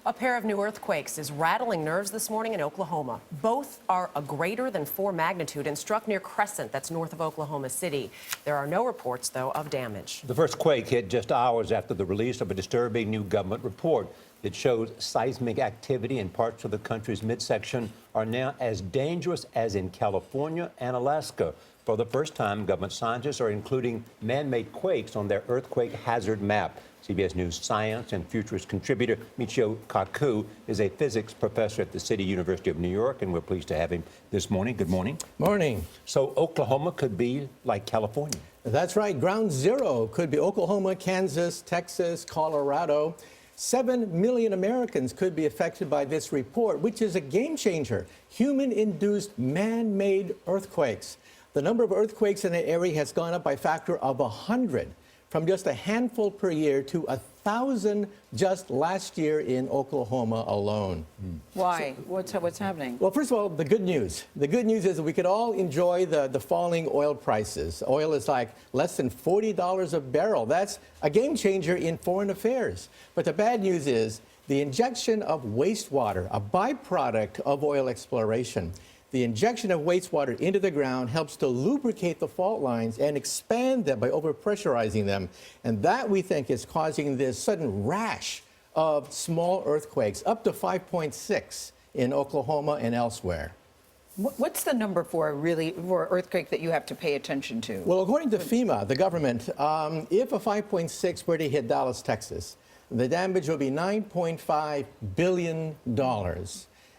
A pair of new earthquakes is rattling nerves this morning in Oklahoma. Both are a greater than 4 magnitude and struck near Crescent, that's north of Oklahoma City. There are no reports, though, of damage. The first quake hit just hours after the release of a disturbing new government report that shows seismic activity in parts of the country's midsection are now as dangerous as in California and Alaska. For the first time, government scientists are including man-made quakes on their earthquake hazard map. CBS News science and futurist contributor Michio Kaku is a physics professor at the City University of New York, and we're pleased to have him this morning. Good morning. Morning. So Oklahoma could be like California. That's right. Ground zero could be Oklahoma, Kansas, Texas, Colorado. 7 million Americans could be affected by this report, which is a game changer. Human-induced man-made earthquakes. The number of earthquakes in the area has gone up by a factor of 100. From just a handful per year to 1,000 just last year in Oklahoma alone. Why? What's happening? Well, first of all, the good news. The good news is that we could all enjoy the falling oil prices. Oil is like less than $40 a barrel. That's a game changer in foreign affairs. But the bad news is the injection of wastewater, a byproduct of oil exploration. The injection of wastewater into the ground helps to lubricate the fault lines and expand them by overpressurizing them. And that, we think, is causing this sudden rash of small earthquakes, up to 5.6 in Oklahoma and elsewhere. What's the number for earthquake that you have to pay attention to? Well, according to FEMA, the government, if a 5.6 were to hit Dallas, Texas, the damage will be $9.5 billion.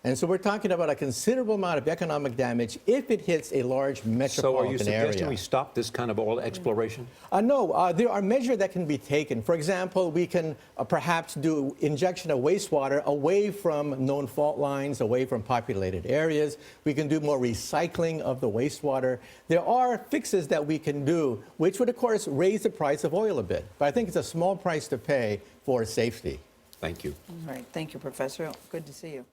And so we're talking about a considerable amount of economic damage if it hits a large metropolitan area. So are you suggesting we stop this kind of oil exploration? No, there are measures that can be taken. For example, we can perhaps do injection of wastewater away from known fault lines, away from populated areas. We can do more recycling of the wastewater. There are fixes that we can do, which would, of course, raise the price of oil a bit. But I think it's a small price to pay for safety. Thank you. All right. Thank you, Professor. Good to see you.